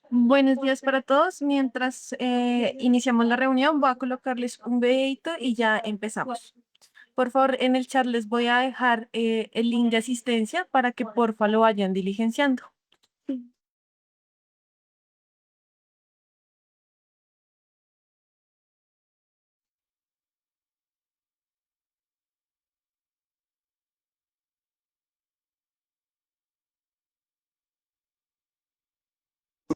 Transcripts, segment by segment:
Buenos días para todos. Mientras iniciamos la reunión, voy a colocarles un videito y ya empezamos. Por favor, en el chat les voy a dejar el link de asistencia para que porfa lo vayan diligenciando.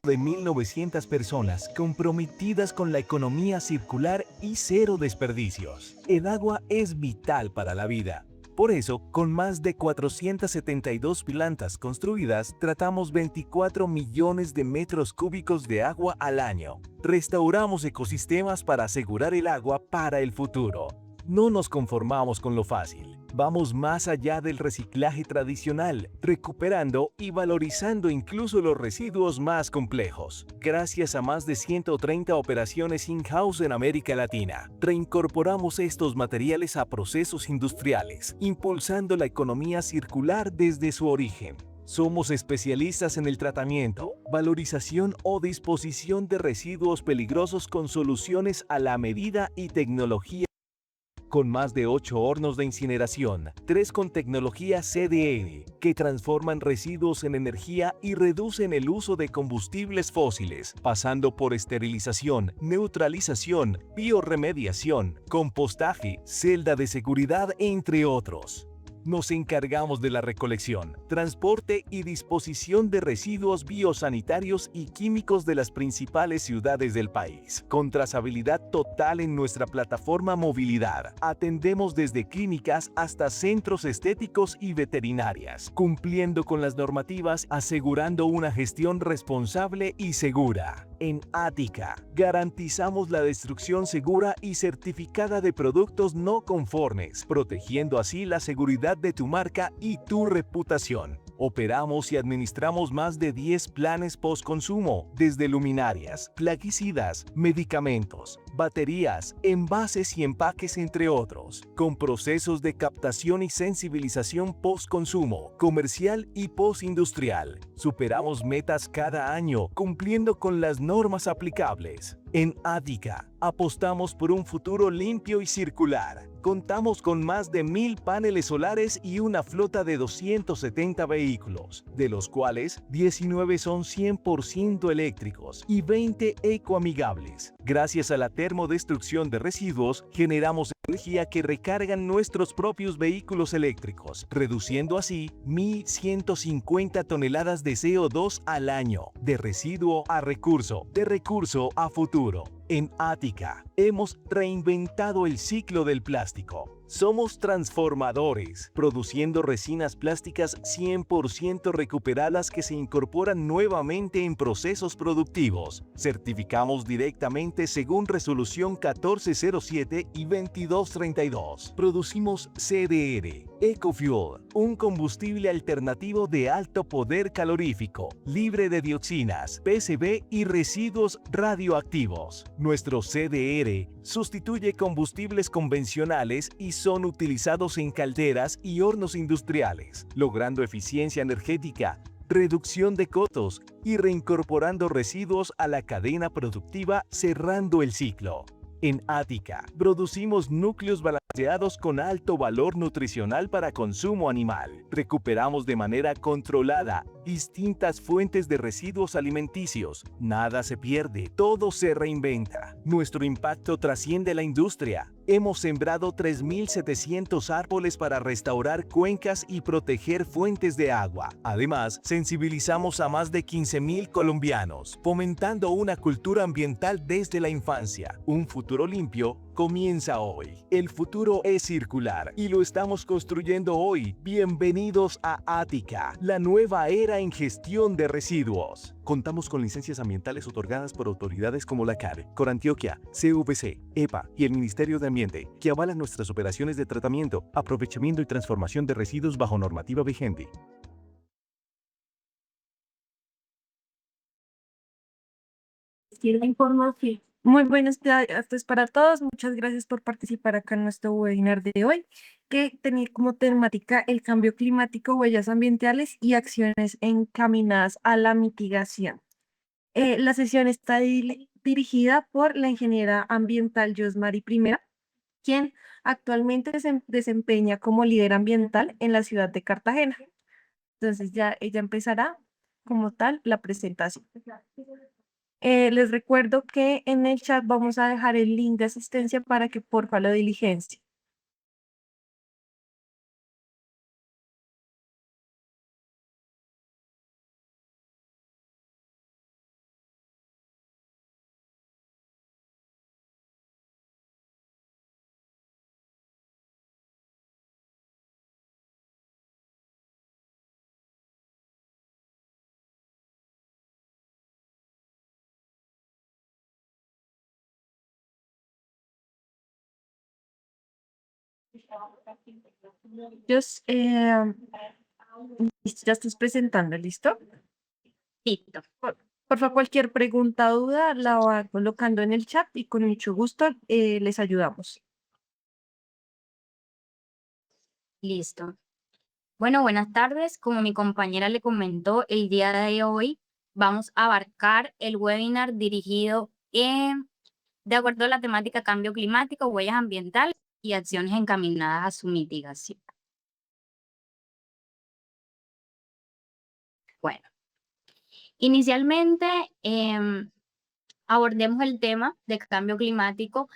De 1.900 personas comprometidas con la economía circular y cero desperdicios. El agua es vital para la vida. Por eso, con más de 472 plantas construidas, tratamos 24 millones de metros cúbicos de agua al año. Restauramos ecosistemas para asegurar el agua para el futuro. No nos conformamos con lo fácil. Vamos más allá del reciclaje tradicional, recuperando y valorizando incluso los residuos más complejos. Gracias a más de 130 operaciones in-house en América Latina, reincorporamos estos materiales a procesos industriales, impulsando la economía circular desde su origen. Somos especialistas en el tratamiento, valorización o disposición de residuos peligrosos con soluciones a la medida y tecnología con más de 8 hornos de incineración, 3 con tecnología CDR, que transforman residuos en energía y reducen el uso de combustibles fósiles, pasando por esterilización, neutralización, biorremediación, compostaje, celda de seguridad, entre otros. Nos encargamos de la recolección, transporte y disposición de residuos biosanitarios y químicos de las principales ciudades del país. Con trazabilidad total en nuestra plataforma Movilidad, atendemos desde clínicas hasta centros estéticos y veterinarias, cumpliendo con las normativas, asegurando una gestión responsable y segura. En Ática, garantizamos la destrucción segura y certificada de productos no conformes, protegiendo así la seguridad de tu marca y tu reputación. Operamos y administramos más de 10 planes post-consumo, desde luminarias, plaguicidas, medicamentos, baterías, envases y empaques, entre otros, con procesos de captación y sensibilización post-consumo, comercial y post-industrial. Superamos metas cada año, cumpliendo con las normas aplicables. En Ática, apostamos por un futuro limpio y circular. Contamos con más de 1.000 paneles solares y una flota de 270 vehículos, de los cuales 19 son 100% eléctricos y 20 ecoamigables. Gracias a la termodestrucción de residuos, generamos energía que recargan nuestros propios vehículos eléctricos, reduciendo así 1.150 toneladas de CO2 al año, de residuo a recurso, de recurso a futuro. En Ática, hemos reinventado el ciclo del plástico. Somos transformadores, produciendo resinas plásticas 100% recuperadas que se incorporan nuevamente en procesos productivos. Certificamos directamente según resolución 1407 y 2232. Producimos CDR, EcoFuel, un combustible alternativo de alto poder calorífico, libre de dioxinas, PCB y residuos radioactivos. Nuestro CDR sustituye combustibles convencionales y son utilizados en calderas y hornos industriales, logrando eficiencia energética, reducción de costos y reincorporando residuos a la cadena productiva, cerrando el ciclo. En Ática, producimos núcleos balanceados con alto valor nutricional para consumo animal. Recuperamos de manera controlada distintas fuentes de residuos alimenticios. Nada se pierde, todo se reinventa. Nuestro impacto trasciende la industria. Hemos sembrado 3.700 árboles para restaurar cuencas y proteger fuentes de agua. Además, sensibilizamos a más de 15.000 colombianos, fomentando una cultura ambiental desde la infancia. Un futuro limpio comienza hoy. El futuro es circular y lo estamos construyendo hoy. Bienvenidos a Ática, la nueva era en gestión de residuos. Contamos con licencias ambientales otorgadas por autoridades como la CAR, Corantioquia, CVC, EPA y el Ministerio de Ambiente, que avalan nuestras operaciones de tratamiento, aprovechamiento y transformación de residuos bajo normativa vigente. La información. Muy buenos días pues, para todos. Muchas gracias por participar acá en nuestro webinar de hoy, que tenía como temática el cambio climático, huellas ambientales y acciones encaminadas a la mitigación. La sesión está dirigida por la ingeniera ambiental Josmari Primera, quien actualmente se desempeña como líder ambiental en la ciudad de Cartagena. Entonces ya ella empezará como tal la presentación. Les recuerdo que en el chat vamos a dejar el link de asistencia para que porfa lo diligencien. Ellos, listo, ya estás presentando, ¿listo? Listo. Porfa, cualquier pregunta o duda la va colocando en el chat y con mucho gusto les ayudamos. Listo. Bueno, buenas tardes. Como mi compañera le comentó, el día de hoy vamos a abarcar el webinar dirigido de acuerdo a la temática cambio climático, huellas ambientales y acciones encaminadas a su mitigación. Bueno, inicialmente abordemos el tema de cambio climático.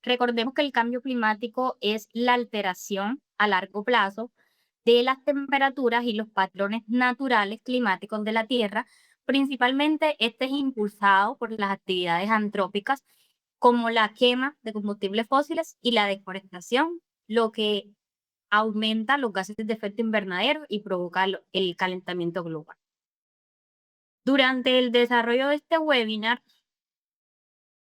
Recordemos que el cambio climático es la alteración a largo plazo de las temperaturas y los patrones naturales climáticos de la Tierra. Principalmente este es impulsado por las actividades antrópicas como la quema de combustibles fósiles y la deforestación, lo que aumenta los gases de efecto invernadero y provoca el calentamiento global. Durante el desarrollo de este webinar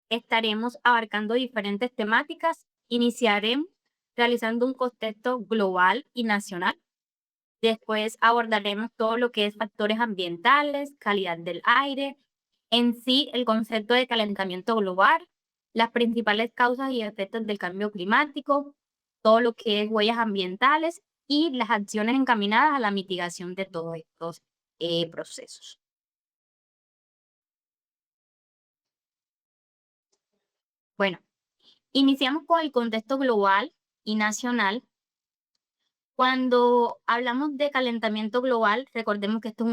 estaremos abarcando diferentes temáticas. Iniciaremos realizando un contexto global y nacional. Después abordaremos todo lo que es factores ambientales, calidad del aire, en sí el concepto de calentamiento global, las principales causas y efectos del cambio climático, todo lo que es huellas ambientales y las acciones encaminadas a la mitigación de todos estos procesos. Bueno, iniciamos con el contexto global y nacional. Cuando hablamos de calentamiento global, recordemos que esto es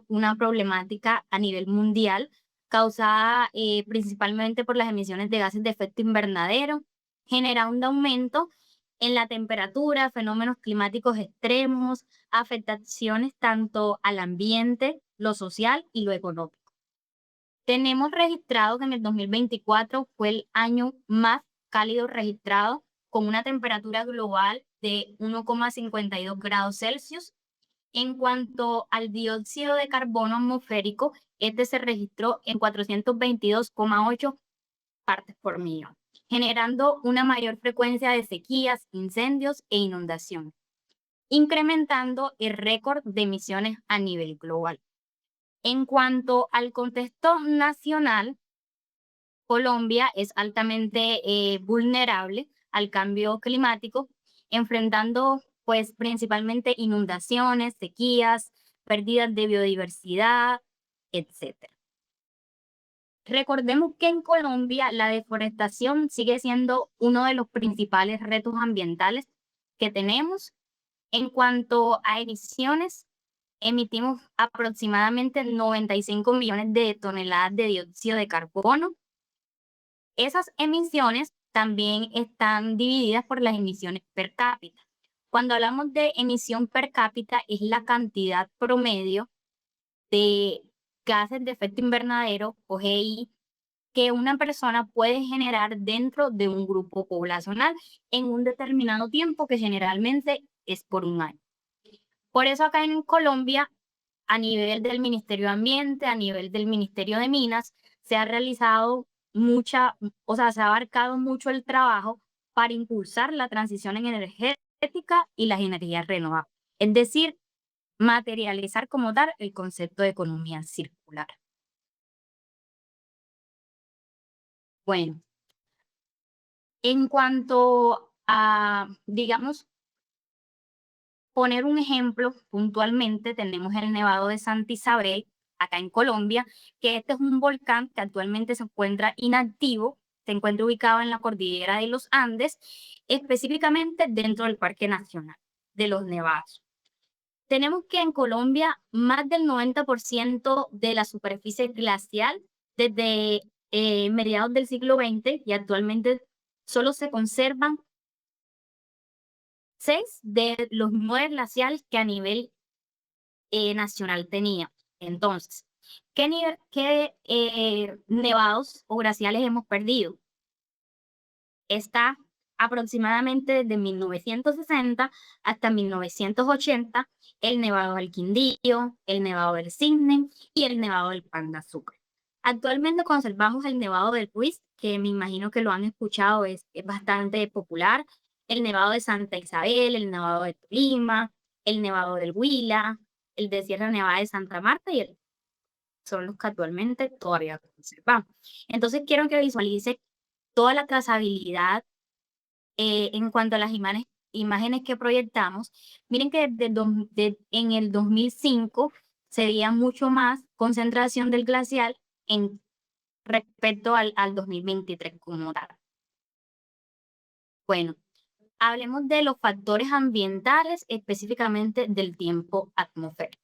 una problemática a nivel mundial causada principalmente por las emisiones de gases de efecto invernadero, genera un aumento en la temperatura, fenómenos climáticos extremos, afectaciones tanto al ambiente, lo social y lo económico. Tenemos registrado que en el 2024 fue el año más cálido registrado, con una temperatura global de 1,52 grados Celsius. En cuanto al dióxido de carbono atmosférico, este se registró en 422,8 partes por millón, generando una mayor frecuencia de sequías, incendios e inundación, incrementando el récord de emisiones a nivel global. En cuanto al contexto nacional, Colombia es altamente vulnerable al cambio climático, enfrentando pues principalmente inundaciones, sequías, pérdidas de biodiversidad, etcétera. Recordemos que en Colombia la deforestación sigue siendo uno de los principales retos ambientales que tenemos. En cuanto a emisiones, emitimos aproximadamente 95 millones de toneladas de dióxido de carbono. Esas emisiones también están divididas por las emisiones per cápita. Cuando hablamos de emisión per cápita, es la cantidad promedio de gases de efecto invernadero, o GI, que una persona puede generar dentro de un grupo poblacional en un determinado tiempo, que generalmente es por un año. Por eso acá en Colombia, a nivel del Ministerio de Ambiente, a nivel del Ministerio de Minas, se ha realizado se ha abarcado mucho el trabajo para impulsar la transición energética y las energías renovables. Es decir, materializar como tal el concepto de economía circular. Bueno, en cuanto a, digamos, poner un ejemplo puntualmente, tenemos el Nevado de Santa Isabel, acá en Colombia, que este es un volcán que actualmente se encuentra inactivo, se encuentra ubicado en la cordillera de los Andes, específicamente dentro del Parque Nacional de los Nevados. Tenemos que en Colombia más del 90% de la superficie glacial desde mediados del siglo XX y actualmente solo se conservan 6 de los 9 glaciales que a nivel nacional tenía. Entonces, ¿qué nevados o glaciales hemos perdido? Está aproximadamente desde 1960 hasta 1980 el Nevado del Quindío, el Nevado del Cisne y el Nevado del Pan de Azúcar. Actualmente conservamos el Nevado del Ruiz, que me imagino que lo han escuchado, es bastante popular, el Nevado de Santa Isabel, el Nevado de Tolima, el Nevado del Huila, el de Sierra Nevada de Santa Marta son los que actualmente todavía conservamos. Entonces quiero que visualice toda la trazabilidad en cuanto a las imágenes que proyectamos. Miren que en el 2005 se veía mucho más concentración del glacial en respecto al 2023 como tal. Bueno, hablemos de los factores ambientales, específicamente del tiempo atmosférico.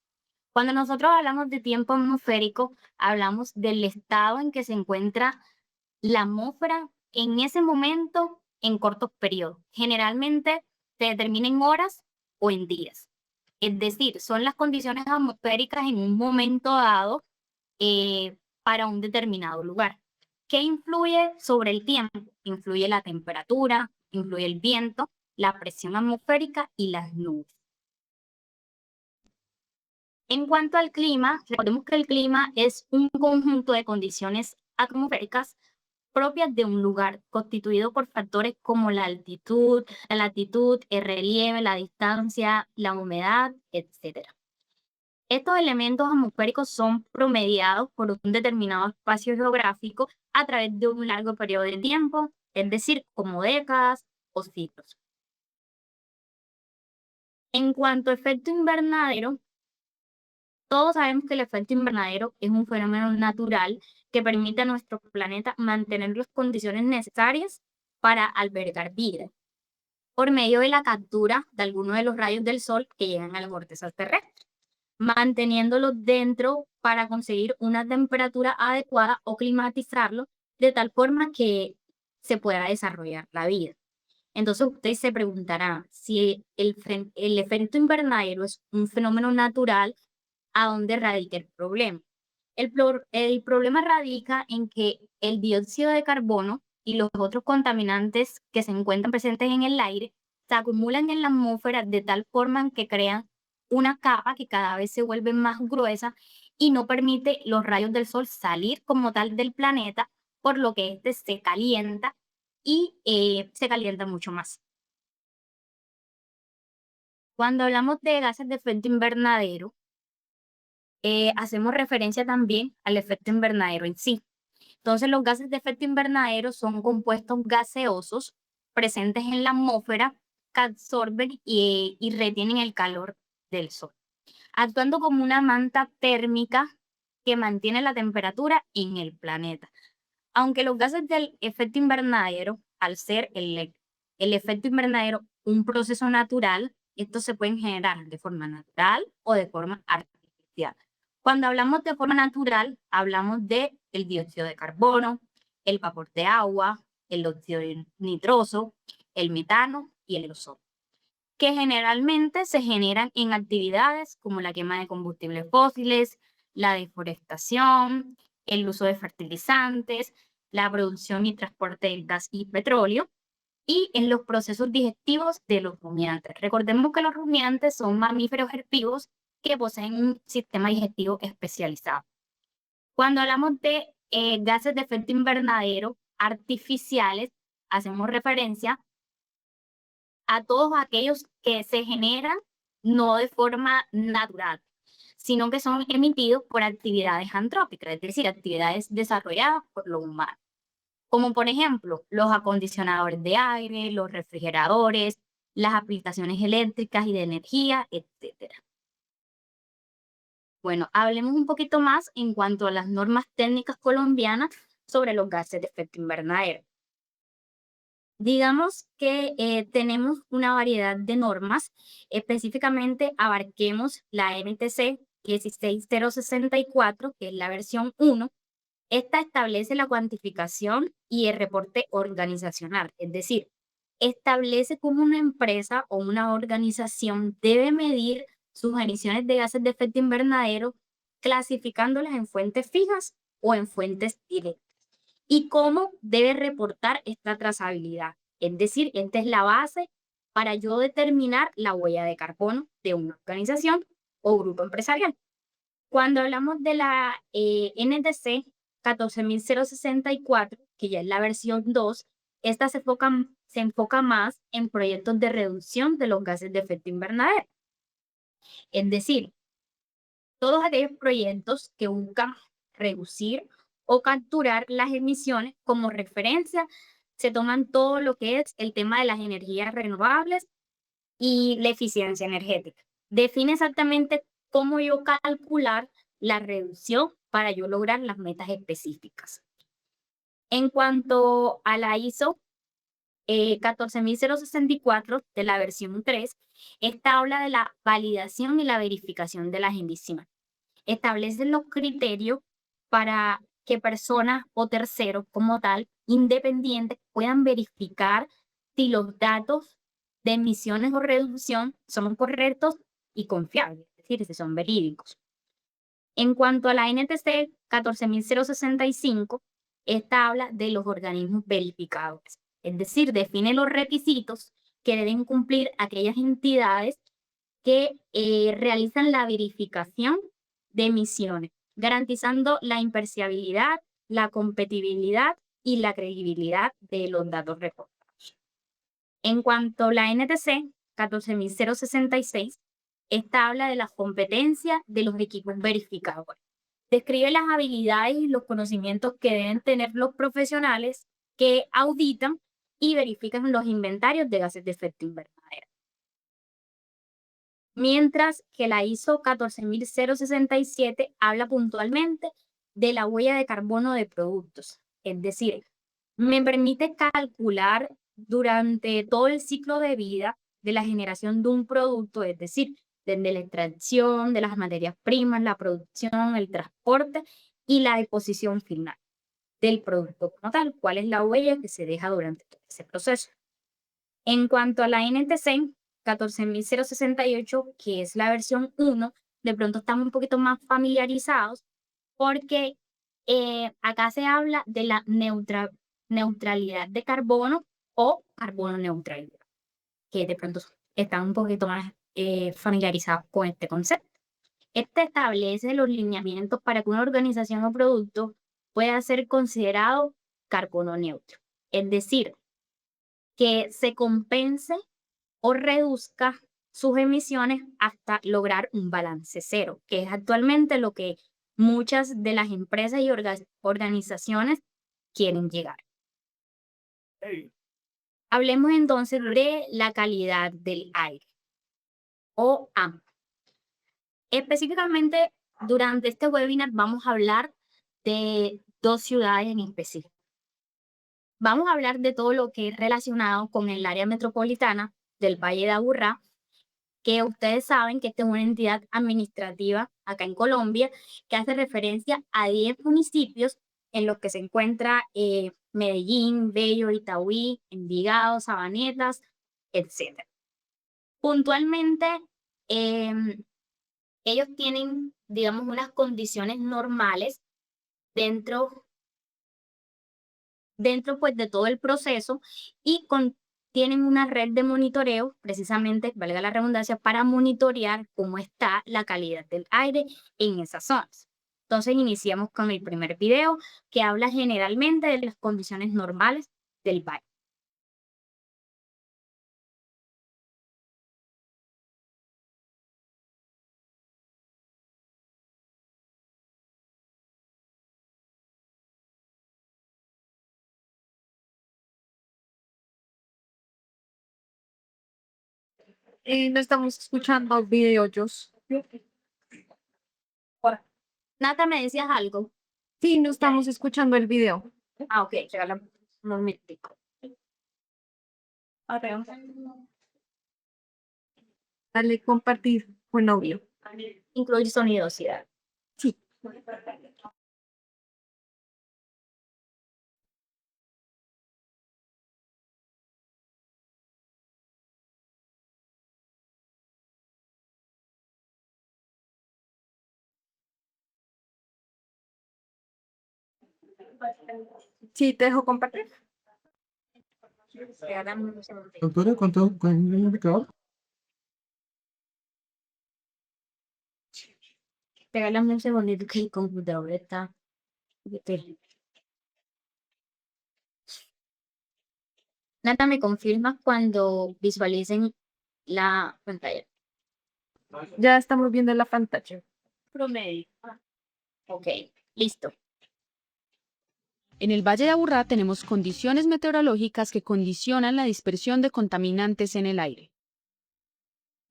Cuando nosotros hablamos de tiempo atmosférico, hablamos del estado en que se encuentra la atmósfera en ese momento en cortos periodos. Generalmente se determina en horas o en días. Es decir, son las condiciones atmosféricas en un momento dado para un determinado lugar. ¿Qué influye sobre el tiempo? Influye la temperatura, influye el viento, la presión atmosférica y las nubes. En cuanto al clima, recordemos que el clima es un conjunto de condiciones atmosféricas propias de un lugar, constituido por factores como la altitud, la latitud, el relieve, la distancia, la humedad, etc. Estos elementos atmosféricos son promediados por un determinado espacio geográfico a través de un largo periodo de tiempo, es decir, como décadas o siglos. En cuanto a efecto invernadero, todos sabemos que el efecto invernadero es un fenómeno natural que permite a nuestro planeta mantener las condiciones necesarias para albergar vida, por medio de la captura de algunos de los rayos del sol que llegan a la corteza terrestre, manteniéndolos dentro para conseguir una temperatura adecuada o climatizarlo de tal forma que se pueda desarrollar la vida. Entonces usted se preguntará si el efecto invernadero es un fenómeno natural, ¿a dónde radica el problema? El problema radica en que el dióxido de carbono y los otros contaminantes que se encuentran presentes en el aire se acumulan en la atmósfera de tal forma que crean una capa que cada vez se vuelve más gruesa y no permite los rayos del sol salir como tal del planeta, por lo que este se calienta y se calienta mucho más. Cuando hablamos de gases de efecto invernadero, hacemos referencia también al efecto invernadero en sí. Entonces, los gases de efecto invernadero son compuestos gaseosos presentes en la atmósfera que absorben y retienen el calor del sol, actuando como una manta térmica que mantiene la temperatura en el planeta. Aunque los gases del efecto invernadero, al ser el efecto invernadero un proceso natural, estos se pueden generar de forma natural o de forma artificial. Cuando hablamos de forma natural, hablamos de el dióxido de carbono, el vapor de agua, el óxido nitroso, el metano y el ozono, que generalmente se generan en actividades como la quema de combustibles fósiles, la deforestación, el uso de fertilizantes, la producción y transporte del gas y petróleo, y en los procesos digestivos de los rumiantes. Recordemos que los rumiantes son mamíferos herbívoros que poseen un sistema digestivo especializado. Cuando hablamos de gases de efecto invernadero artificiales, hacemos referencia a todos aquellos que se generan no de forma natural, sino que son emitidos por actividades antrópicas, es decir, actividades desarrolladas por los humanos, como por ejemplo los acondicionadores de aire, los refrigeradores, las aplicaciones eléctricas y de energía, etc. Bueno, hablemos un poquito más en cuanto a las normas técnicas colombianas sobre los gases de efecto invernadero. Digamos que tenemos una variedad de normas, específicamente abarquemos la NTC 16064, que es la versión 1. Esta establece la cuantificación y el reporte organizacional, es decir, establece cómo una empresa o una organización debe medir sus emisiones de gases de efecto invernadero, clasificándolas en fuentes fijas o en fuentes directas, y cómo debe reportar esta trazabilidad. Es decir, esta es la base para yo determinar la huella de carbono de una organización o grupo empresarial. Cuando hablamos de la NTC 14064, que ya es la versión 2, esta se enfoca más en proyectos de reducción de los gases de efecto invernadero. Es decir, todos aquellos proyectos que buscan reducir o capturar las emisiones como referencia, se toman todo lo que es el tema de las energías renovables y la eficiencia energética. Define exactamente cómo yo calcular la reducción para yo lograr las metas específicas. En cuanto a la ISO 14064 de la versión 3, esta habla de la validación y la verificación de las emisiones. Establece los criterios para que personas o terceros como tal, independientes, puedan verificar si los datos de emisiones o reducción son correctos y confiables, es decir, si son verídicos. En cuanto a la NTC 14065, esta habla de los organismos verificadores, es decir, define los requisitos que deben cumplir aquellas entidades que realizan la verificación de emisiones, garantizando la imparcialidad, la compatibilidad y la credibilidad de los datos reportados. En cuanto a la NTC 14066, esta habla de las competencias de los equipos verificadores. Describe las habilidades y los conocimientos que deben tener los profesionales que auditan y verifican los inventarios de gases de efecto invernadero. Mientras que la ISO 14067 habla puntualmente de la huella de carbono de productos. Es decir, me permite calcular durante todo el ciclo de vida de la generación de un producto, es decir, desde la extracción de las materias primas, la producción, el transporte y la deposición final del producto como tal, cuál es la huella que se deja durante todo ese proceso. En cuanto a la NTC 14068, que es la versión 1, de pronto estamos un poquito más familiarizados porque acá se habla de la neutralidad de carbono o carbono neutralidad, que de pronto están un poquito más familiarizados con este concepto. Este establece los lineamientos para que una organización o producto pueda ser considerado carbono neutro. Es decir, que se compense o reduzca sus emisiones hasta lograr un balance cero, que es actualmente lo que muchas de las empresas y organizaciones quieren llegar. Hablemos entonces de la calidad del aire o AMP. Específicamente, durante este webinar vamos a hablar de dos ciudades en específico. Vamos a hablar de todo lo que es relacionado con el área metropolitana del Valle de Aburrá, que ustedes saben que esta es una entidad administrativa acá en Colombia que hace referencia a 10 municipios en los que se encuentra Medellín, Bello, Itagüí, Envigado, Sabanetas, etc. Puntualmente, em, ellos tienen, digamos, unas condiciones normales dentro pues de todo el proceso y tienen una red de monitoreo, precisamente, valga la redundancia, para monitorear cómo está la calidad del aire en esas zonas. Entonces iniciamos con el primer video que habla generalmente de las condiciones normales del valle. No estamos escuchando videos. Nata, ¿me decías algo? Sí, no estamos escuchando el video. Ah, ok, regálame un momentico. Dale compartir con audio. Incluye sonido, sí. Dale. Sí. Sí, te dejo compartir. Regálame un segundito. Doctora, ¿cuánto indicador? Regálame un segundito que el computador está. Nata, ¿me confirmas cuando visualicen la pantalla? Ya estamos viendo la pantalla. Promedio. Ok, listo. En el Valle de Aburrá tenemos condiciones meteorológicas que condicionan la dispersión de contaminantes en el aire.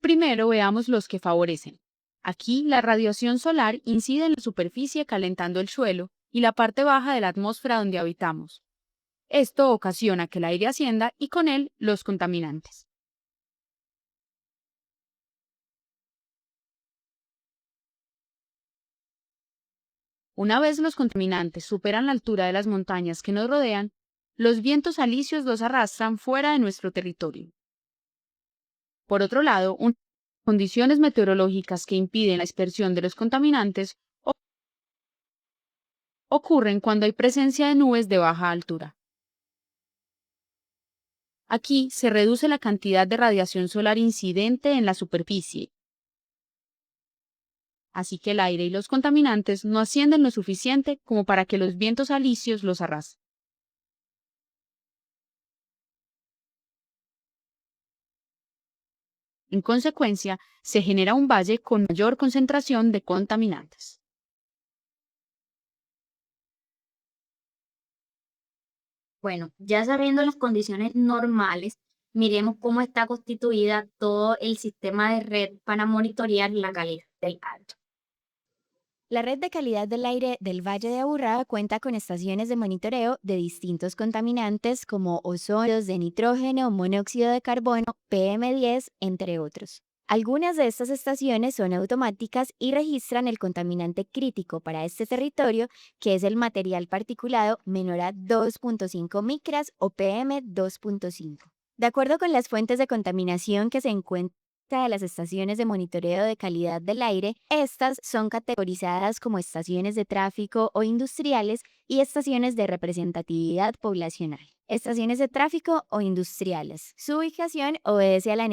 Primero veamos los que favorecen. Aquí la radiación solar incide en la superficie calentando el suelo y la parte baja de la atmósfera donde habitamos. Esto ocasiona que el aire ascienda y con él los contaminantes. Una vez los contaminantes superan la altura de las montañas que nos rodean, los vientos alisios los arrastran fuera de nuestro territorio. Por otro lado, condiciones meteorológicas que impiden la dispersión de los contaminantes ocurren cuando hay presencia de nubes de baja altura. Aquí se reduce la cantidad de radiación solar incidente en la superficie, así que el aire y los contaminantes no ascienden lo suficiente como para que los vientos alisios los arrastren. En consecuencia, se genera un valle con mayor concentración de contaminantes. Bueno, ya sabiendo las condiciones normales, miremos cómo está constituida todo el sistema de red para monitorear la calidad del aire. La red de calidad del aire del Valle de Aburrá cuenta con estaciones de monitoreo de distintos contaminantes como óxidos de nitrógeno, monóxido de carbono, PM10, entre otros. Algunas de estas estaciones son automáticas y registran el contaminante crítico para este territorio, que es el material particulado menor a 2.5 micras o PM2.5. De acuerdo con las fuentes de contaminación que se encuentran de las estaciones de monitoreo de calidad del aire, estas son categorizadas como estaciones de tráfico o industriales y estaciones de representatividad poblacional. Estaciones de tráfico o industriales. Su ubicación obedece a la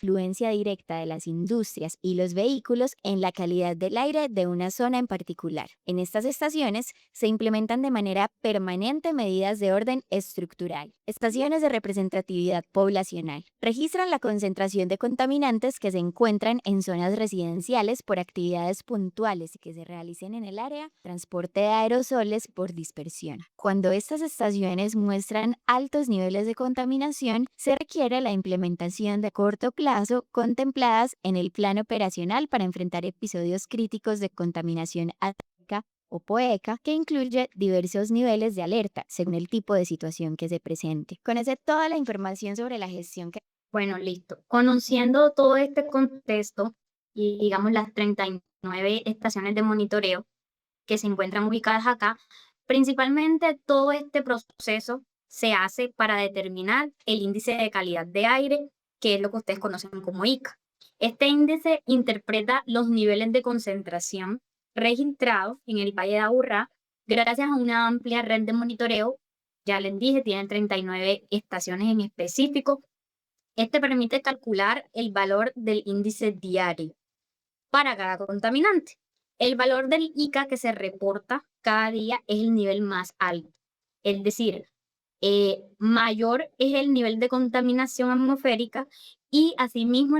influencia directa de las industrias y los vehículos en la calidad del aire de una zona en particular. En estas estaciones se implementan de manera permanente medidas de orden estructural. Estaciones de representatividad poblacional. Registran la concentración de contaminantes que se encuentran en zonas residenciales por actividades puntuales que se realicen en el área, transporte de aerosoles por dispersión. Cuando estas estaciones muestran altos niveles de contaminación, se requiere la implementación de corto plazo contempladas en el plan operacional para enfrentar episodios críticos de contaminación atmosférica o POECA, que incluye diversos niveles de alerta según el tipo de situación que se presente. Conoce toda la información sobre la gestión que... Bueno, listo. Conociendo todo este contexto y digamos las 39 estaciones de monitoreo que se encuentran ubicadas acá, principalmente todo este proceso se hace para determinar el índice de calidad de aire, que es lo que ustedes conocen como ICA. Este índice interpreta los niveles de concentración registrados en el Valle de Aburrá gracias a una amplia red de monitoreo. Ya les dije, tienen 39 estaciones en específico. Este permite calcular el valor del índice diario para cada contaminante. El valor del ICA que se reporta cada día es el nivel más alto. Es decir, mayor es el nivel de contaminación atmosférica y asimismo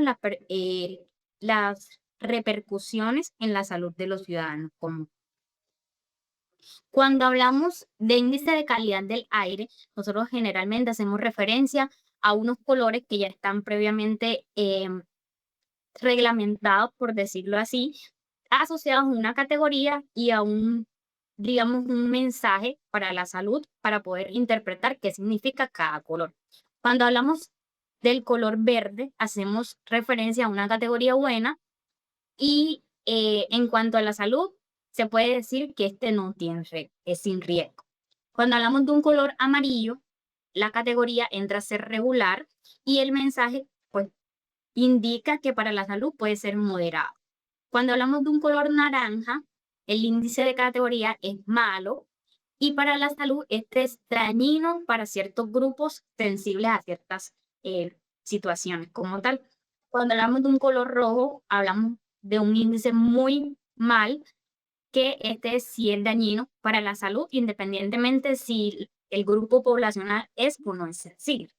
las repercusiones en la salud de los ciudadanos. Cuando hablamos de índice de calidad del aire, nosotros generalmente hacemos referencia a unos colores que ya están previamente reglamentados, por decirlo así, asociados a una categoría y a un, digamos, un mensaje para la salud para poder interpretar qué significa cada color. Cuando hablamos del color verde, hacemos referencia a una categoría buena y en cuanto a la salud, se puede decir que este no tiene es sin riesgo. Cuando hablamos de un color amarillo, la categoría entra a ser regular y el mensaje pues indica que para la salud puede ser moderado. Cuando hablamos de un color naranja, el índice de categoría es malo y para la salud este es dañino para ciertos grupos sensibles a ciertas situaciones como tal. Cuando hablamos de un color rojo, hablamos de un índice muy mal, que este sí es dañino para la salud, independientemente si el grupo poblacional es o no es sensible.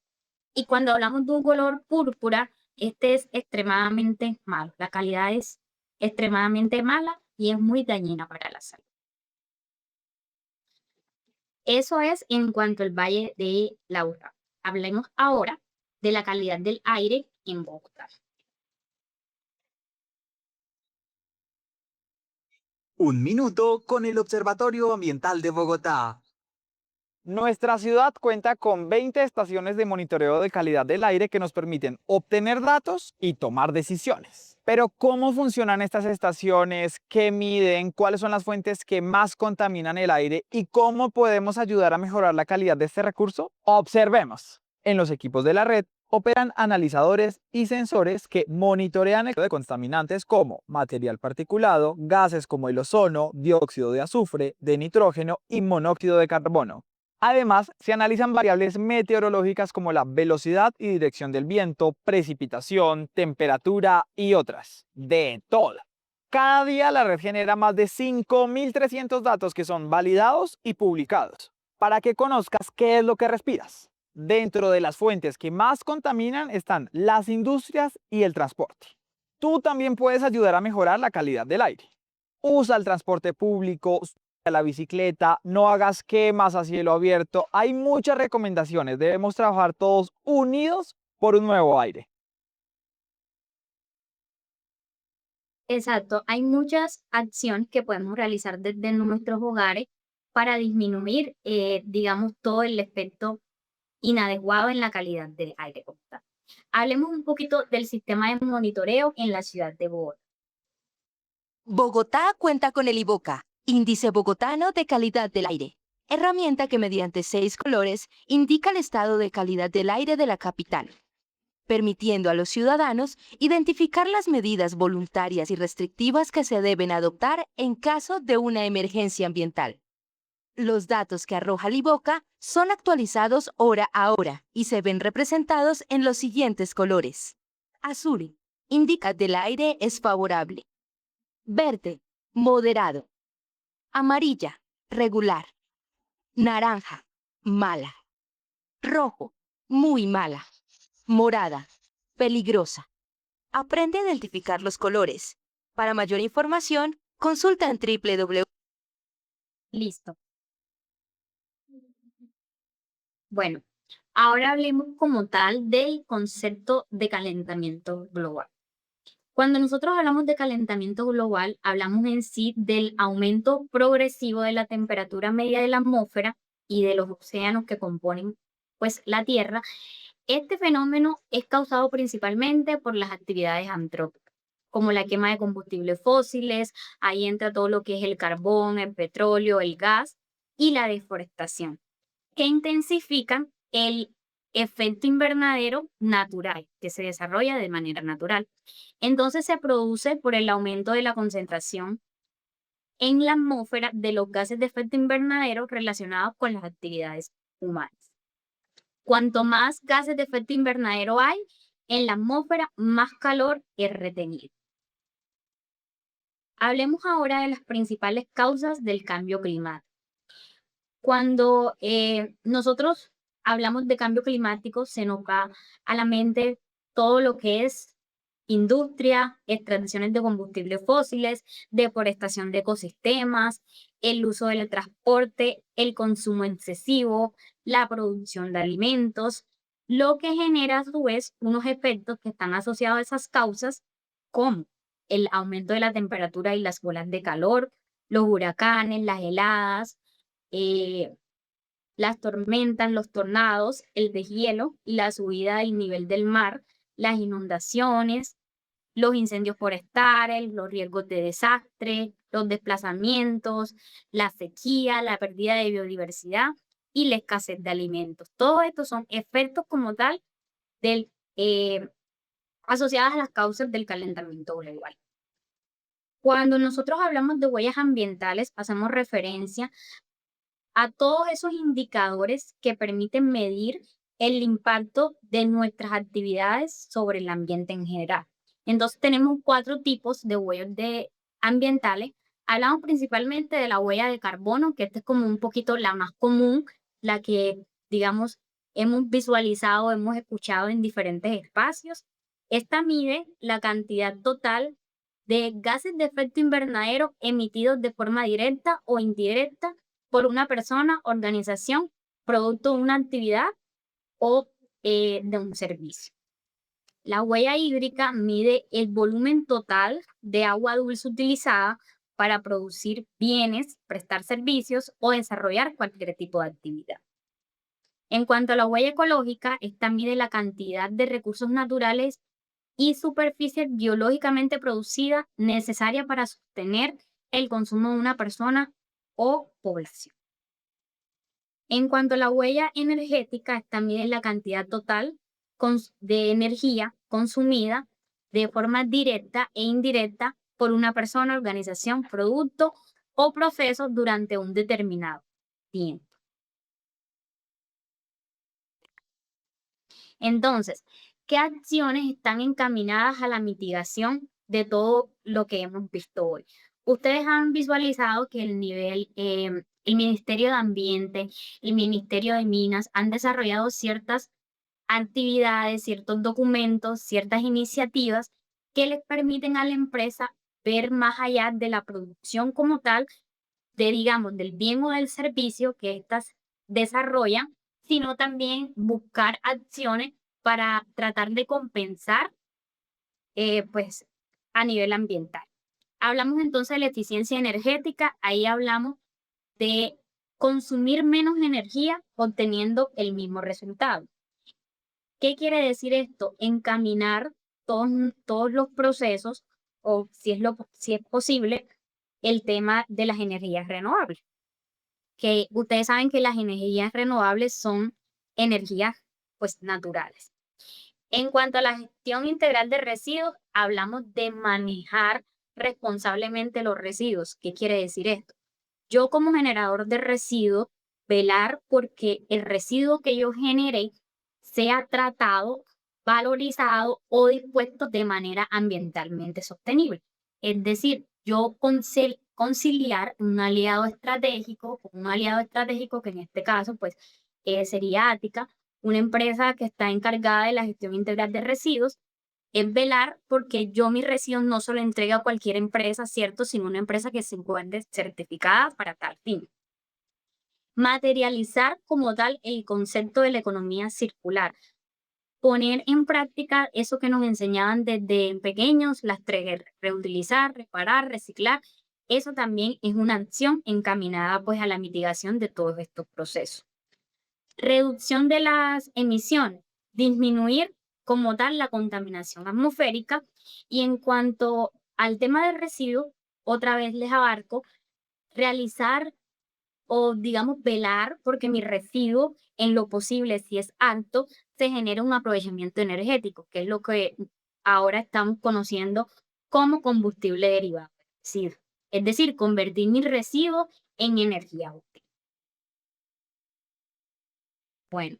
Y cuando hablamos de un color púrpura, este es extremadamente malo. La calidad es extremadamente mala y es muy dañina para la salud. Eso es en cuanto al Valle de la Urra. Hablemos ahora de la calidad del aire en Bogotá. Un minuto con el Observatorio Ambiental de Bogotá. Nuestra ciudad cuenta con 20 estaciones de monitoreo de calidad del aire que nos permiten obtener datos y tomar decisiones. Pero ¿cómo funcionan estas estaciones? ¿Qué miden? ¿Cuáles son las fuentes que más contaminan el aire? ¿Y cómo podemos ayudar a mejorar la calidad de este recurso? Observemos. En los equipos de la red operan analizadores y sensores que monitorean el de contaminantes como material particulado, gases como el ozono, dióxido de azufre, de nitrógeno y monóxido de carbono. Además, se analizan variables meteorológicas como la velocidad y dirección del viento, precipitación, temperatura y otras. De todo. Cada día la red genera más de 5.300 datos que son validados y publicados, para que conozcas qué es lo que respiras. Dentro de las fuentes que más contaminan están las industrias y el transporte. Tú también puedes ayudar a mejorar la calidad del aire. Usa el transporte público, a la bicicleta, no hagas quemas a cielo abierto. Hay muchas recomendaciones. Debemos trabajar todos unidos por un nuevo aire. Exacto, hay muchas acciones que podemos realizar desde nuestros hogares para disminuir, digamos, todo el efecto inadecuado en la calidad del aire como tal. Hablemos un poquito del sistema de monitoreo en la ciudad de Bogotá. Bogotá cuenta con el IBOCA, Índice Bogotano de Calidad del Aire, herramienta que mediante 6 colores indica el estado de calidad del aire de la capital, permitiendo a los ciudadanos identificar las medidas voluntarias y restrictivas que se deben adoptar en caso de una emergencia ambiental. Los datos que arroja el IBOCA son actualizados hora a hora y se ven representados en los siguientes colores. Azul, indica que el aire es favorable. Verde, moderado. Amarilla, regular. Naranja, mala. Rojo, muy mala. Morada, peligrosa. Aprende a identificar los colores. Para mayor información, consulta en www. Listo. Bueno, ahora hablemos como tal del concepto de calentamiento global. Cuando nosotros hablamos de calentamiento global, hablamos en sí del aumento progresivo de la temperatura media de la atmósfera y de los océanos que componen pues la Tierra. Este fenómeno es causado principalmente por las actividades antrópicas, como la quema de combustibles fósiles, ahí entra todo lo que es el carbón, el petróleo, el gas y la deforestación, que intensifican el efecto invernadero natural, que se desarrolla de manera natural. Entonces se produce por el aumento de la concentración en la atmósfera de los gases de efecto invernadero relacionados con las actividades humanas. Cuanto más gases de efecto invernadero hay en la atmósfera, más calor es retenido. Hablemos ahora de las principales causas del cambio climático. Cuando nosotros hablamos de cambio climático, se nos va a la mente todo lo que es industria, extracciones de combustibles fósiles, deforestación de ecosistemas, el uso del transporte, el consumo excesivo, la producción de alimentos, lo que genera a su vez unos efectos que están asociados a esas causas, como el aumento de la temperatura y las olas de calor, los huracanes, las heladas, eh, las tormentas, los tornados, el deshielo y la subida del nivel del mar, las inundaciones, los incendios forestales, los riesgos de desastre, los desplazamientos, la sequía, la pérdida de biodiversidad y la escasez de alimentos. Todos estos son efectos como tal del, asociados a las causas del calentamiento global. Cuando nosotros hablamos de huellas ambientales, hacemos referencia a todos esos indicadores que permiten medir el impacto de nuestras actividades sobre el ambiente en general. Entonces tenemos 4 tipos de huellas ambientales. Hablamos principalmente de la huella de carbono, que esta es como un poquito la más común, la que, digamos, hemos visualizado, hemos escuchado en diferentes espacios. Esta mide la cantidad total de gases de efecto invernadero emitidos de forma directa o indirecta por una persona, organización, producto de una actividad o de un servicio. La huella hídrica mide el volumen total de agua dulce utilizada para producir bienes, prestar servicios o desarrollar cualquier tipo de actividad. En cuanto a la huella ecológica, esta mide la cantidad de recursos naturales y superficie biológicamente producida necesaria para sostener el consumo de una persona o población. En cuanto a la huella energética, esta mide la cantidad total de energía consumida de forma directa e indirecta por una persona, organización, producto o proceso durante un determinado tiempo. Entonces, ¿qué acciones están encaminadas a la mitigación de todo lo que hemos visto hoy? Ustedes han visualizado que el Ministerio de Ambiente, el Ministerio de Minas han desarrollado ciertas actividades, ciertos documentos, ciertas iniciativas que les permiten a la empresa ver más allá de la producción como tal, digamos, del bien o del servicio que éstas desarrollan, sino también buscar acciones para tratar de compensar, pues, a nivel ambiental. Hablamos entonces de la eficiencia energética, ahí hablamos de consumir menos energía obteniendo el mismo resultado. ¿Qué quiere decir esto? Encaminar todos los procesos, o si es posible, el tema de las energías renovables. Que ustedes saben que las energías renovables son energías, pues, naturales. En cuanto a la gestión integral de residuos, hablamos de manejar responsablemente los residuos. ¿Qué quiere decir esto? Yo como generador de residuos, velar porque el residuo que yo genere sea tratado, valorizado o dispuesto de manera ambientalmente sostenible. Es decir, yo conciliar un aliado estratégico, que en este caso pues sería Ática, una empresa que está encargada de la gestión integral de residuos, es velar porque yo mis residuos no solo entrego a cualquier empresa, ¿cierto? Sino una empresa que se encuentre certificada para tal fin. Materializar como tal el concepto de la economía circular. Poner en práctica eso que nos enseñaban desde pequeños, reutilizar, reparar, reciclar. Eso también es una acción encaminada pues a la mitigación de todos estos procesos. Reducción de las emisiones, disminuir como tal la contaminación atmosférica. Y en cuanto al tema de residuos, otra vez les abarco realizar o, digamos, velar porque mi residuo, en lo posible, si es alto, se genere un aprovechamiento energético, que es lo que ahora estamos conociendo como combustible derivado de residuos. Es decir, convertir mi residuo en energía útil. Bueno,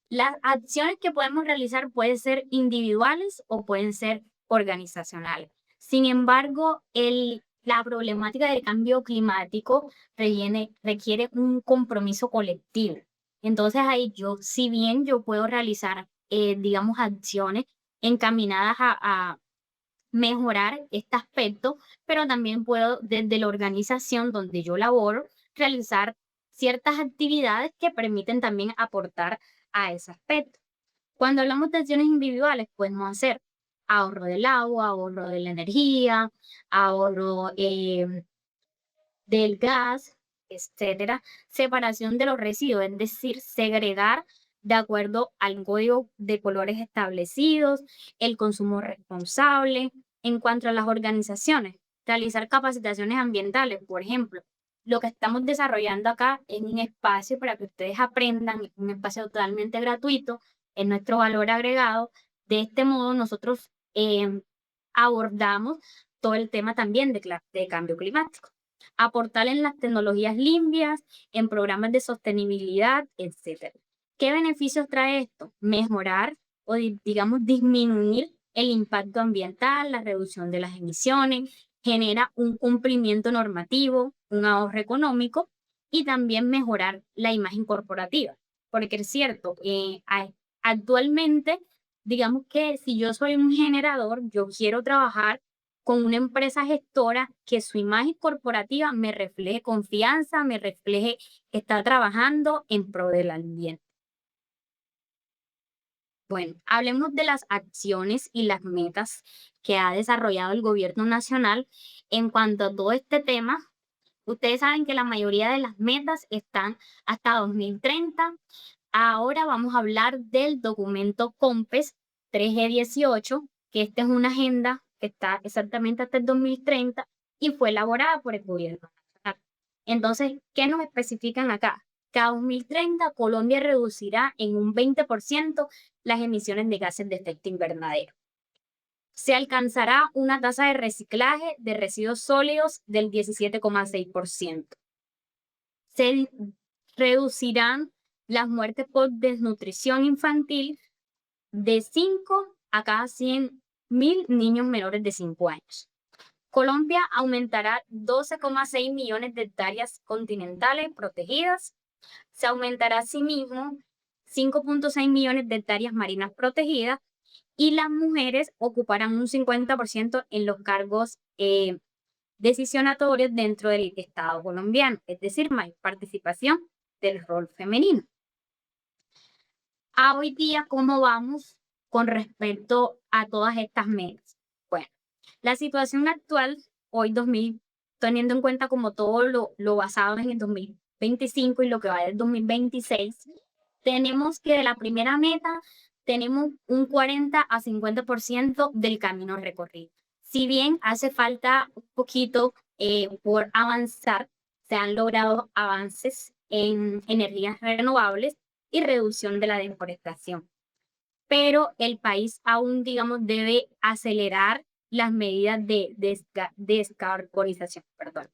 las acciones que podemos realizar pueden ser individuales o pueden ser organizacionales. Sin embargo, la problemática del cambio climático requiere un compromiso colectivo. Entonces ahí si bien yo puedo realizar, digamos, acciones encaminadas a mejorar este aspecto, pero también puedo desde la organización donde yo laboro realizar ciertas actividades que permiten también aportar a ese aspecto. Cuando hablamos de acciones individuales, podemos hacer ahorro del agua, ahorro de la energía, ahorro del gas, etcétera. Separación de los residuos, es decir, segregar de acuerdo al código de colores establecidos, el consumo responsable. En cuanto a las organizaciones, realizar capacitaciones ambientales, por ejemplo. Lo que estamos desarrollando acá es un espacio para que ustedes aprendan, es un espacio totalmente gratuito, es nuestro valor agregado. De este modo, nosotros abordamos todo el tema también de cambio climático. Aportar en las tecnologías limpias, en programas de sostenibilidad, etcétera. ¿Qué beneficios trae esto? Mejorar o digamos disminuir el impacto ambiental, la reducción de las emisiones, genera un cumplimiento normativo, un ahorro económico y también mejorar la imagen corporativa. Porque es cierto, actualmente, digamos que si yo soy un generador, yo quiero trabajar con una empresa gestora que su imagen corporativa me refleje confianza, me refleje que está trabajando en pro del ambiente. Bueno, hablemos de las acciones y las metas que ha desarrollado el gobierno nacional en cuanto a todo este tema. Ustedes saben que la mayoría de las metas están hasta 2030. Ahora vamos a hablar del documento COMPES 3G18, que esta es una agenda que está exactamente hasta el 2030 y fue elaborada por el gobierno nacional. Entonces, ¿qué nos especifican acá? Que a 2030 Colombia reducirá en un 20% las emisiones de gases de efecto invernadero. Se alcanzará una tasa de reciclaje de residuos sólidos del 17,6%. Se reducirán las muertes por desnutrición infantil de 5 a cada 100.000 niños menores de 5 años. Colombia aumentará 12,6 millones de hectáreas continentales protegidas. Se aumentará asimismo 5,6 millones de hectáreas marinas protegidas y las mujeres ocuparán un 50% en los cargos decisionatorios dentro del Estado colombiano, es decir, mayor participación del rol femenino. A hoy día, ¿cómo vamos con respecto a todas estas metas? Bueno, la situación actual, hoy 2000, teniendo en cuenta como todo lo basado en el 2025 y lo que va del 2026, tenemos que de la primera meta tenemos un 40 a 50% del camino recorrido. Si bien hace falta un poquito por avanzar, se han logrado avances en energías renovables y reducción de la deforestación. Pero el país aún, digamos, debe acelerar las medidas de descarbonización. Perdón.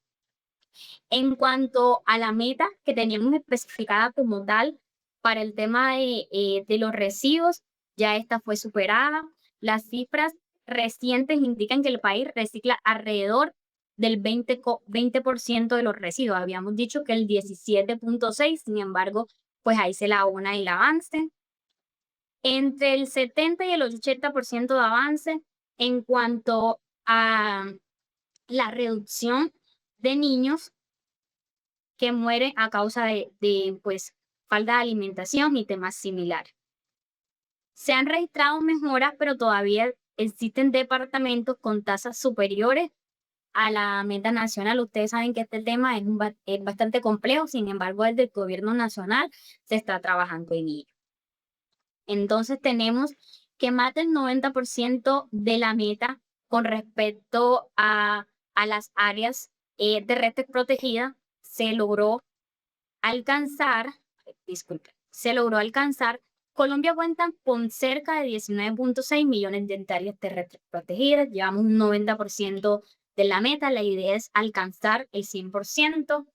En cuanto a la meta que teníamos especificada como tal para el tema de los residuos, ya esta fue superada. Las cifras recientes indican que el país recicla alrededor del 20% de los residuos. Habíamos dicho que el 17,6%, sin embargo, pues ahí se la abona el avance. Entre el 70 y el 80% de avance en cuanto a la reducción de niños que mueren a causa de pues, falta de alimentación y temas similares. Se han registrado mejoras, pero todavía existen departamentos con tasas superiores a la meta nacional. Ustedes saben que este tema es bastante complejo, sin embargo, desde el gobierno nacional se está trabajando en ello. Entonces tenemos que más del 90% de la meta con respecto a las áreas terrestres protegidas se logró alcanzar, Colombia cuenta con cerca de 19,6 millones de hectáreas terrestres protegidas, llevamos un 90% de la meta, la idea es alcanzar el 100%.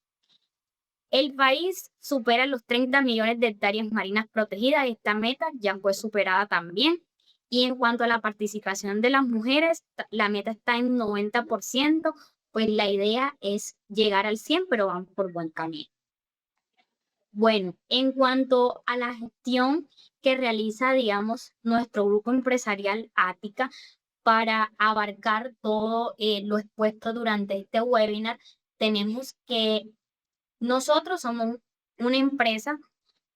El país supera los 30 millones de hectáreas marinas protegidas, esta meta ya fue superada también. Y en cuanto a la participación de las mujeres, la meta está en 90%, pues la idea es llegar al 100%, pero vamos por buen camino. Bueno, en cuanto a la gestión que realiza, digamos, nuestro grupo empresarial Ática para abarcar todo lo expuesto durante este webinar, tenemos que nosotros somos una empresa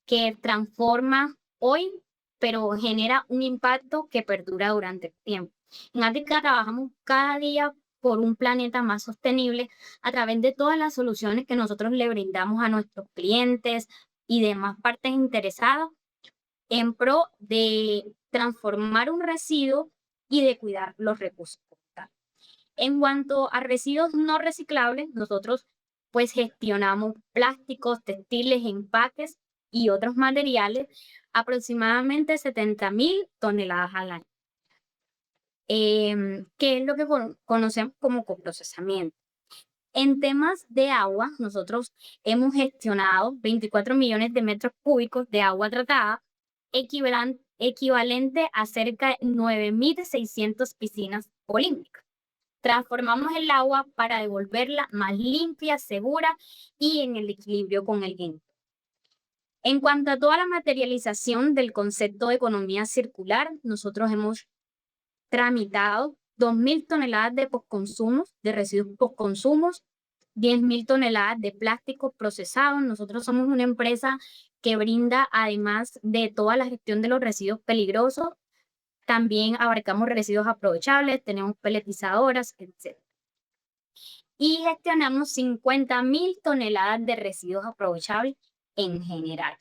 que transforma hoy, pero genera un impacto que perdura durante el tiempo. En Ática trabajamos cada día por un planeta más sostenible a través de todas las soluciones que nosotros le brindamos a nuestros clientes y demás partes interesadas en pro de transformar un residuo y de cuidar los recursos. En cuanto a residuos no reciclables, nosotros pues gestionamos plásticos, textiles, empaques y otros materiales, aproximadamente 70.000 toneladas al año, que es lo que conocemos como coprocesamiento. En temas de agua, nosotros hemos gestionado 24 millones de metros cúbicos de agua tratada, equivalente a cerca de 9.600 piscinas olímpicas. Transformamos el agua para devolverla más limpia, segura y en el equilibrio con el viento. En cuanto a toda la materialización del concepto de economía circular, nosotros hemos tramitado 2.000 toneladas de postconsumos, de residuos postconsumos, 10.000 toneladas de plásticos procesados. Nosotros somos una empresa que brinda, además de toda la gestión de los residuos peligrosos, también abarcamos residuos aprovechables, tenemos peletizadoras, etc. Y gestionamos 50.000 toneladas de residuos aprovechables en general.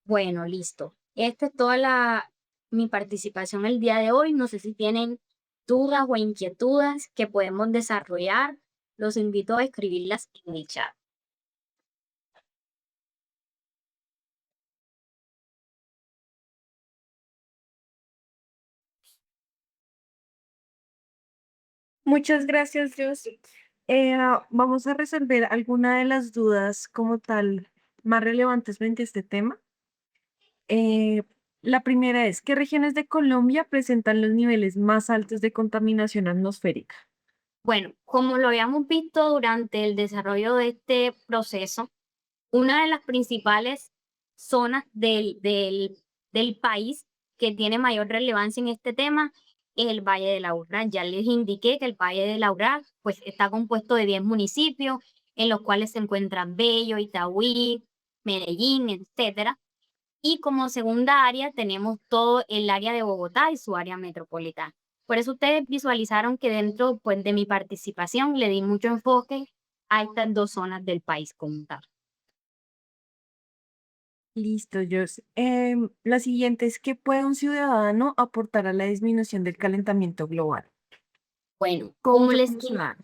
Bueno, listo. Esta es toda mi participación el día de hoy. No sé si tienen dudas o inquietudes que podemos desarrollar. Los invito a escribirlas en el chat. Muchas gracias, Dios. Vamos a resolver alguna de las dudas como tal más relevantes frente a este tema. La primera es, ¿qué regiones de Colombia presentan los niveles más altos de contaminación atmosférica? Bueno, como lo habíamos visto durante el desarrollo de este proceso, una de las principales zonas del país que tiene mayor relevancia en este tema es el Valle de la Urrá. Ya les indiqué que el Valle de la Urrá pues, está compuesto de 10 municipios, en los cuales se encuentran Bello, Itagüí, Medellín, etcétera. Y como segunda área tenemos todo el área de Bogotá y su área metropolitana. Por eso ustedes visualizaron que dentro pues, de mi participación le di mucho enfoque a estas dos zonas del país como tal. Listo, Jos. La siguiente es, ¿qué puede un ciudadano aportar a la disminución del calentamiento global? Bueno, ¿Cómo como les, funciona?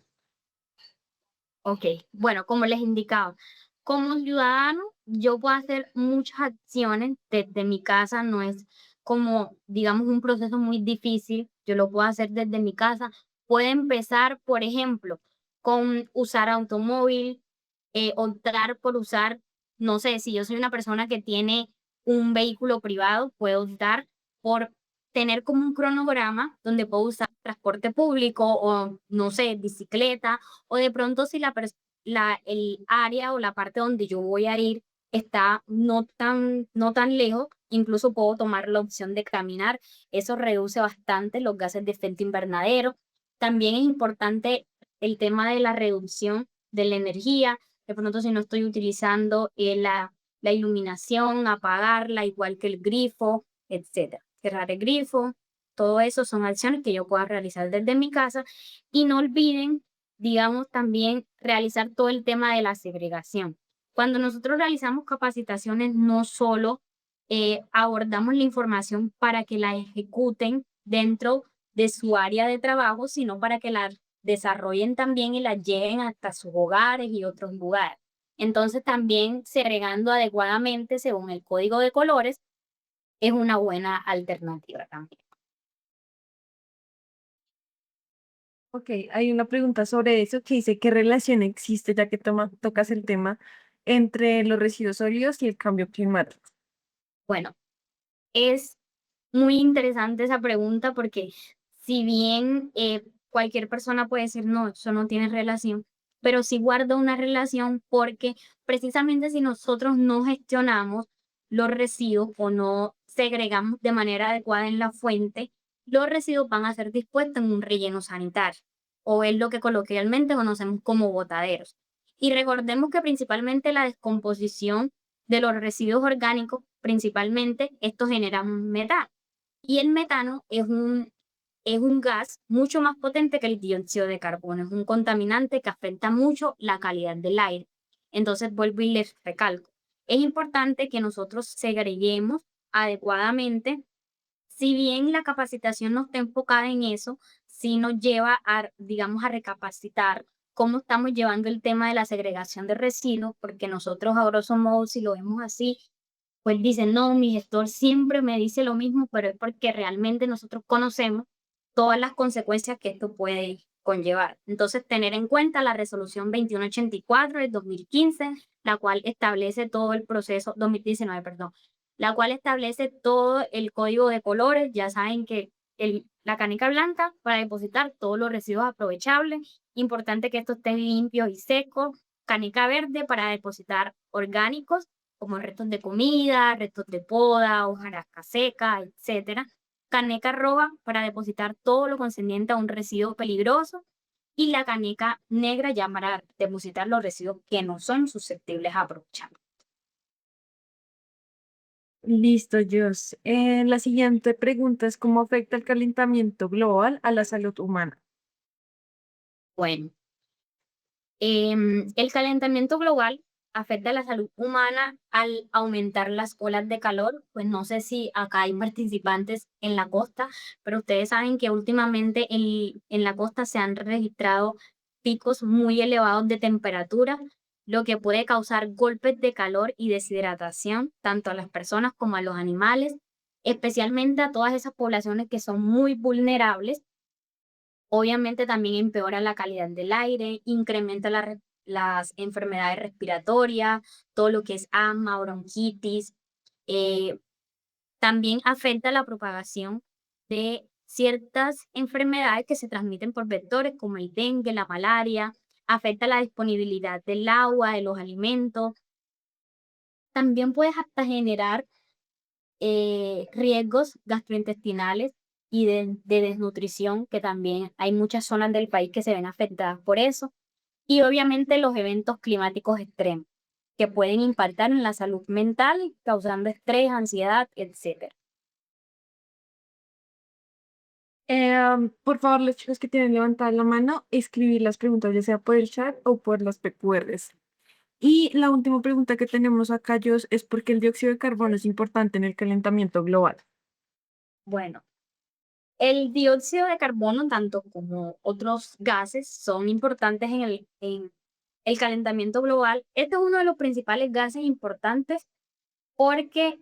ok, bueno, como les indicaba, como ciudadano yo puedo hacer muchas acciones desde mi casa, no es como, digamos, un proceso muy difícil, yo lo puedo hacer desde mi casa. Puede empezar, por ejemplo, con usar automóvil, optar por usar, no sé, si yo soy una persona que tiene un vehículo privado, puedo optar por tener como un cronograma donde puedo usar transporte público o, no sé, bicicleta, o de pronto si el área o la parte donde yo voy a ir está no tan lejos, incluso puedo tomar la opción de caminar. Eso reduce bastante los gases de efecto invernadero. También es importante el tema de la reducción de la energía. De pronto, si no estoy utilizando la iluminación, apagarla, igual que el grifo, etcétera. Cerrar el grifo, todo eso son acciones que yo pueda realizar desde mi casa. Y no olviden, digamos, también realizar todo el tema de la segregación. Cuando nosotros realizamos capacitaciones, no solo abordamos la información para que la ejecuten dentro de su área de trabajo, sino para que la desarrollen también y la lleven hasta sus hogares y otros lugares. Entonces también segregando adecuadamente según el código de colores es una buena alternativa también. Ok, hay una pregunta sobre eso que dice, ¿qué relación existe, ya que tocas el tema, entre los residuos sólidos y el cambio climático? Bueno, es muy interesante esa pregunta porque si bien cualquier persona puede decir, no, eso no tiene relación, pero sí guarda una relación porque precisamente si nosotros no gestionamos los residuos o no segregamos de manera adecuada en la fuente, los residuos van a ser dispuestos en un relleno sanitario o es lo que coloquialmente conocemos como botaderos. Y recordemos que principalmente la descomposición de los residuos orgánicos, principalmente, estos generan metano. Y el metano es un gas mucho más potente que el dióxido de carbono, es un contaminante que afecta mucho la calidad del aire. Entonces, vuelvo y les recalco, es importante que nosotros segreguemos adecuadamente. Si bien la capacitación no está enfocada en eso, sí nos lleva a, digamos, a recapacitar cómo estamos llevando el tema de la segregación de residuos, porque nosotros a grosso modo, si lo vemos así, pues dicen, no, mi gestor siempre me dice lo mismo, pero es porque realmente nosotros conocemos todas las consecuencias que esto puede conllevar. Entonces, tener en cuenta la resolución 2184 del 2015, la cual establece todo el proceso, 2019, perdón, la cual establece todo el código de colores. Ya saben que la canica blanca para depositar todos los residuos aprovechables, importante que esto esté limpio y seco, canica verde para depositar orgánicos como restos de comida, restos de poda, hojarasca seca, etcétera. Caneca roja para depositar todo lo concerniente a un residuo peligroso y la caneca negra ya para depositar los residuos que no son susceptibles a aprovechar. Listo, Jos. La siguiente pregunta es ¿cómo afecta el calentamiento global a la salud humana? Bueno, el calentamiento global afecta a la salud humana al aumentar las olas de calor. Pues no sé si acá hay participantes en la costa, pero ustedes saben que últimamente en la costa se han registrado picos muy elevados de temperatura, lo que puede causar golpes de calor y deshidratación tanto a las personas como a los animales, especialmente a todas esas poblaciones que son muy vulnerables. Obviamente también empeora la calidad del aire, incrementa las enfermedades respiratorias, todo lo que es asma, bronquitis. eh, También afecta la propagación de ciertas enfermedades que se transmiten por vectores como el dengue, la malaria, afecta la disponibilidad del agua, de los alimentos. También puede hasta generar riesgos gastrointestinales y de desnutrición, que también hay muchas zonas del país que se ven afectadas por eso. Y obviamente los eventos climáticos extremos, que pueden impactar en la salud mental, causando estrés, ansiedad, etcétera. Por favor, los chicos que tienen levantada la mano, escribir las preguntas ya sea por el chat o por las PQRs. Y la última pregunta que tenemos acá, Jos, es ¿por qué el dióxido de carbono es importante en el calentamiento global? Bueno, el dióxido de carbono, tanto como otros gases, son importantes en el calentamiento global. Este es uno de los principales gases importantes porque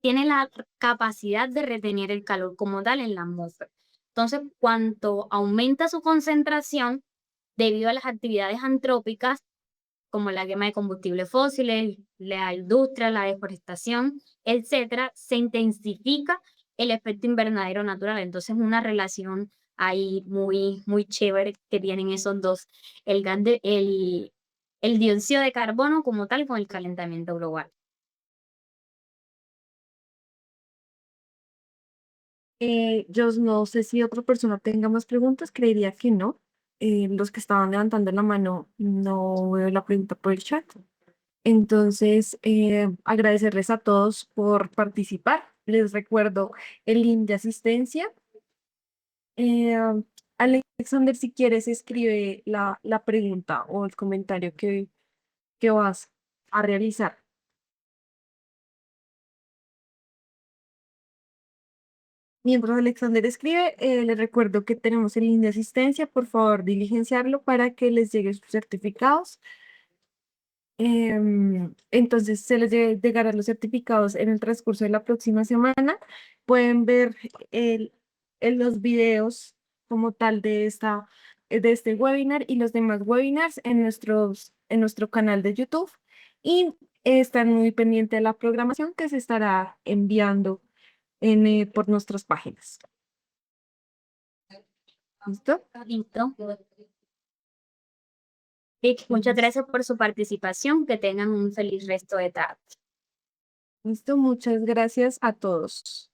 tiene la capacidad de retener el calor como tal en la atmósfera. Entonces, cuanto aumenta su concentración debido a las actividades antrópicas, como la quema de combustibles fósiles, la industria, la deforestación, etcétera, se intensifica el efecto invernadero natural. Entonces, una relación ahí muy, muy chévere que tienen esos dos, el dióxido de carbono como tal con el calentamiento global. Jos, no sé si otra persona tenga más preguntas, creería que no. Los que estaban levantando la mano, no veo la pregunta por el chat. Entonces, agradecerles a todos por participar. Les recuerdo el link de asistencia. Eh, Alexander, si quieres, escribe la pregunta o el comentario que vas a realizar. Mientras Alexander escribe, les recuerdo que tenemos el link de asistencia. Por favor, diligenciarlo para que les lleguen sus certificados. Entonces, se les llegarán los certificados en el transcurso de la próxima semana. Pueden ver el, los videos como tal de este webinar y los demás webinars en nuestro canal de YouTube. Y están muy pendientes de la programación que se estará enviando por nuestras páginas. ¿Listo? Listo. Muchas gracias por su participación. Que tengan un feliz resto de tarde. Listo, muchas gracias a todos.